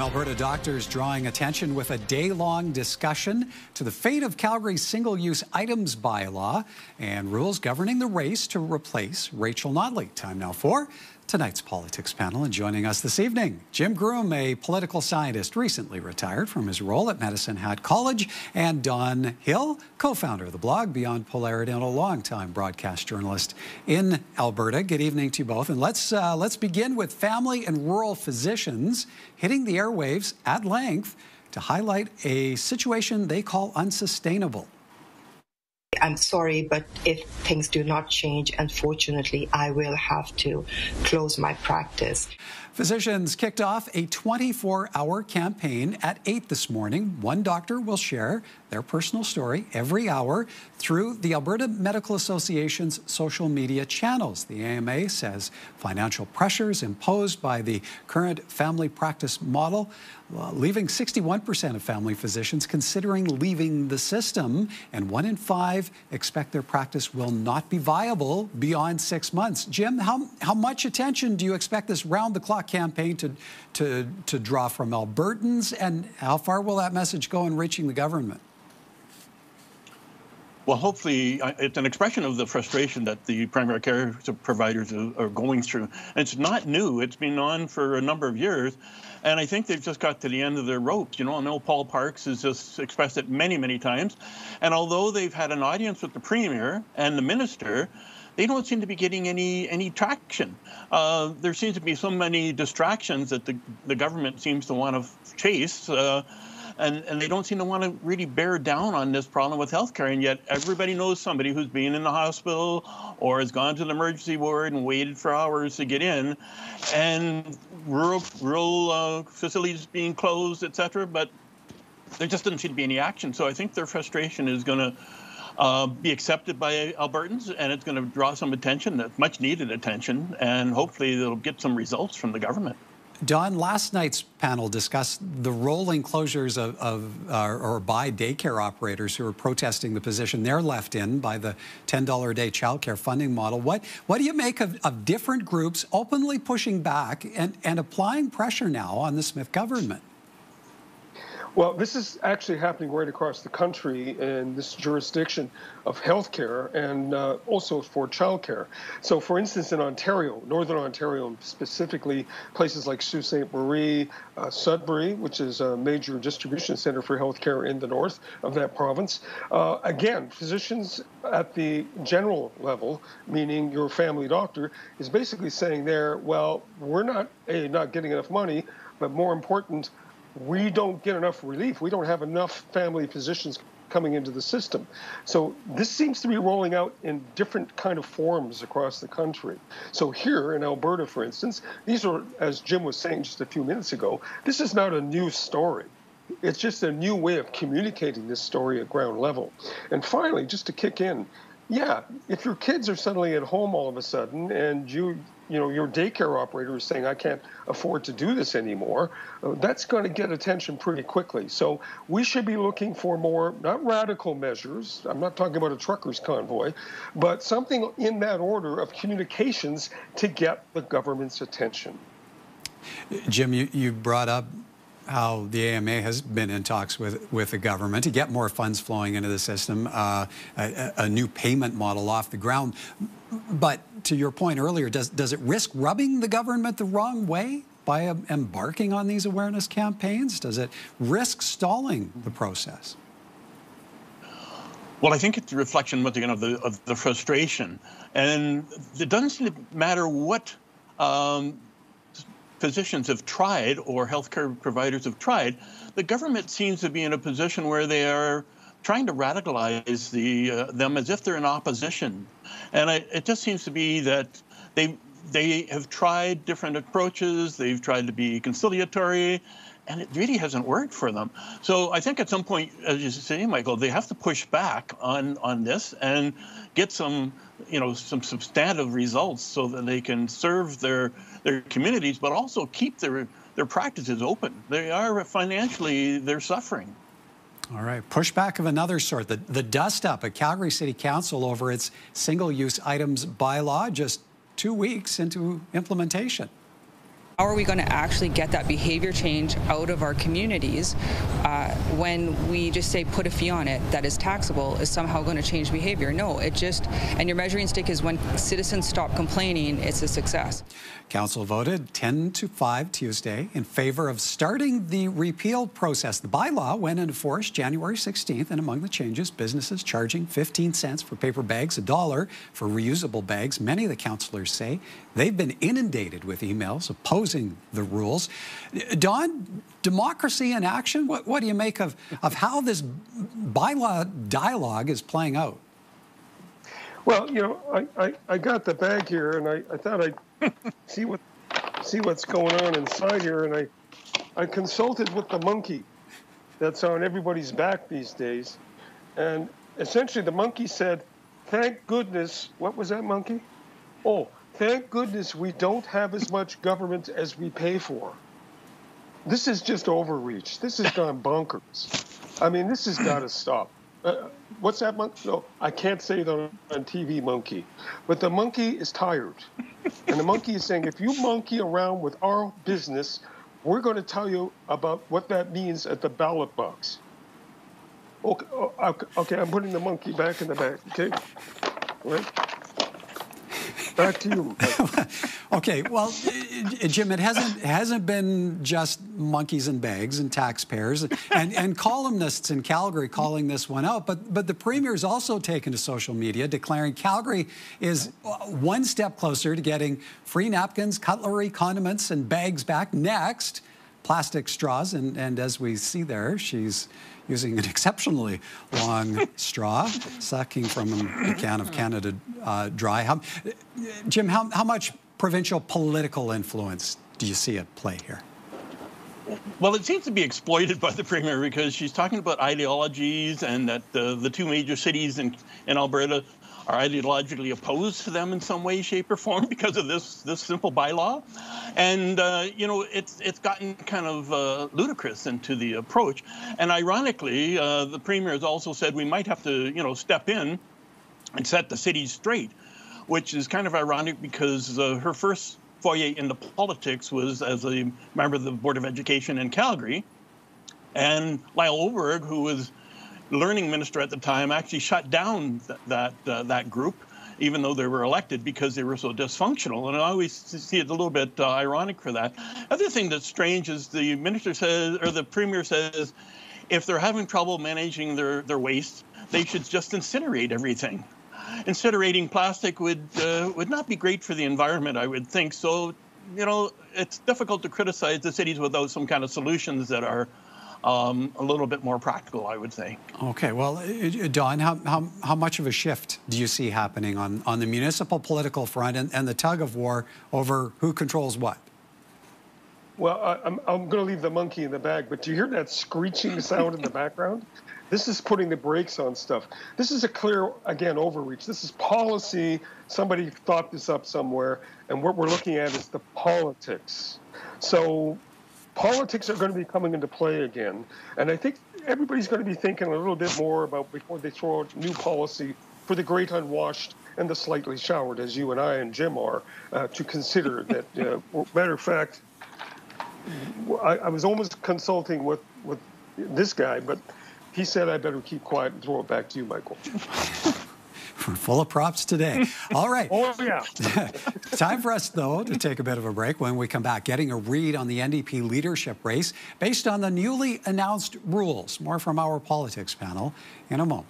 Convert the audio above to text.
Some Alberta doctors drawing attention with a day-long discussion to the fate of Calgary's single-use items bylaw and rules governing the race to replace Rachel Notley. Time now for tonight's politics panel, and joining us this evening, Jim Groom, a political scientist recently retired from his role at Medicine Hat College, and Don Hill, co-founder of the blog Beyond Polarity and a longtime broadcast journalist in Alberta. Good evening to you both, and let's begin with family and rural physicians hitting the airwaves at length to highlight a situation they call unsustainable. I'm sorry, but if things do not change, unfortunately, I will have to close my practice. Physicians kicked off a 24-hour campaign at 8 this morning. One doctor will share their personal story every hour through the Alberta Medical Association's social media channels. The AMA says financial pressures imposed by the current family practice model, leaving 61% of family physicians considering leaving the system, and 1 in 5 expect their practice will not be viable beyond 6 months. Jim, how much attention do you expect this round-the-clock campaign to draw from Albertans, and how far will that message go in reaching the government? Well, hopefully, it's an expression of the frustration that the primary care providers are going through. And it's not new. It's been on for a number of years. And I think they've just got to the end of their ropes. You know, I know Paul Parks has just expressed it many, many times. And although they've had an audience with the Premier and the Minister, they don't seem to be getting any traction. There seems to be so many distractions that the government seems to want to chase. And they don't seem to want to really bear down on this problem with healthcare, and yet everybody knows somebody who's been in the hospital or has gone to the emergency ward and waited for hours to get in, and rural facilities being closed, etc. But there just doesn't seem to be any action. So I think their frustration is going to be accepted by Albertans, and it's going to draw some attention, much needed attention, and hopefully they'll get some results from the government. Don, last night's panel discussed the rolling closures or by daycare operators who are protesting the position they're left in by the $10 a day childcare funding model. What do you make of different groups openly pushing back and applying pressure now on the Smith government? Well, this is actually happening right across the country in this jurisdiction of healthcare and also for childcare. So, for instance, in Ontario, Northern Ontario, and specifically places like Sault Ste. Marie, Sudbury, which is a major distribution center for healthcare in the north of that province. Again, physicians at the general level, meaning your family doctor, is basically saying there, well, we're not getting enough money, but more important, we don't get enough relief. We don't have enough family physicians coming into the system. So this seems to be rolling out in different kind of forms across the country. So here in Alberta, for instance, these are, as Jim was saying just a few minutes ago, this is not a new story. It's just a new way of communicating this story at ground level. And finally, just to kick in, yeah, if your kids are suddenly at home all of a sudden and your daycare operator is saying, I can't afford to do this anymore, that's going to get attention pretty quickly. So we should be looking for more, not radical measures, I'm not talking about a truckers' convoy, but something in that order of communications to get the government's attention. Jim, you brought up how the AMA has been in talks with the government to get more funds flowing into the system, a new payment model off the ground. But to your point earlier, does it risk rubbing the government the wrong way by embarking on these awareness campaigns? Does it risk stalling the process? Well, I think it's a reflection, once again, of the frustration. And it doesn't seem to matter what physicians have tried or healthcare providers have tried. The government seems to be in a position where they are trying to radicalize them as if they're in opposition. And it just seems to be that they have tried different approaches. They've tried to be conciliatory, and it really hasn't worked for them. So I think at some point, as you say, Michael, they have to push back on this and get some substantive results so that they can serve their communities, but also keep their practices open. They are financially, they're suffering. All right, pushback of another sort. The dust-up at Calgary City Council over its single-use items bylaw just 2 weeks into implementation. How are we going to actually get that behavior change out of our communities when we just say put a fee on it that is taxable is somehow going to change behavior? No, and your measuring stick is when citizens stop complaining, it's a success. Council voted 10-5 Tuesday in favor of starting the repeal process. The bylaw went into force January 16th, and among the changes, businesses charging 15 cents for paper bags, $1 for reusable bags. Many of the councillors say they've been inundated with emails opposing the rules. Don, democracy in action? What do you make of how this bylaw dialogue is playing out? Well, you know, I got the bag here, and I thought I'd see what's going on inside here, and I consulted with the monkey that's on everybody's back these days, and essentially the monkey said, "Thank goodness." What was that, monkey? Oh, thank goodness we don't have as much government as we pay for. This is just overreach. This has gone bonkers. I mean, this has got to stop. What's that monkey? No, I can't say it on TV, monkey. But the monkey is tired. And the monkey is saying, if you monkey around with our business, we're going to tell you about what that means at the ballot box. Okay, I'm putting the monkey back in the bag, okay? All right. Back to you. Okay, well, Jim, it hasn't been just monkeys and bags and taxpayers and columnists in Calgary calling this one out, but the Premier's also taken to social media declaring Calgary is one step closer to getting free napkins, cutlery, condiments, and bags back. Next, plastic straws, and as we see there, she's using an exceptionally long straw, sucking from a can of Canada Dry. Jim, how much provincial political influence do you see at play here? Well, it seems to be exploited by the Premier because she's talking about ideologies and that the two major cities in Alberta are ideologically opposed to them in some way, shape, or form because of this simple bylaw. And, you know, it's gotten kind of ludicrous into the approach. And ironically, the Premier has also said we might have to, you know, step in and set the city straight, which is kind of ironic because her first foray into politics was as a member of the Board of Education in Calgary. And Lyle Oberg, who was learning minister at the time, actually shut down that group, even though they were elected, because they were so dysfunctional. And I always see it a little bit ironic for that. Other thing that's strange is the minister says, or the Premier says, if they're having trouble managing their waste, they should just incinerate everything. Incinerating plastic would not be great for the environment, I would think. So, you know, it's difficult to criticize the cities without some kind of solutions that are a little bit more practical, I would say. Okay, well, Don, how much of a shift do you see happening on the municipal political front and the tug of war over who controls what? Well, I'm going to leave the monkey in the bag, but do you hear that screeching sound in the background? This is putting the brakes on stuff. This is a clear, again, overreach. This is policy. Somebody thought this up somewhere, and what we're looking at is the politics. So politics are going to be coming into play again, and I think everybody's going to be thinking a little bit more about before they throw out new policy for the great unwashed and the slightly showered, as you and I and Jim are, to consider that. Matter of fact, I was almost consulting with this guy, but he said I better keep quiet and throw it back to you, Michael. We're full of props today. All right. Oh, yeah. Time for us, though, to take a bit of a break. When we come back, getting a read on the NDP leadership race based on the newly announced rules. More from our politics panel in a moment.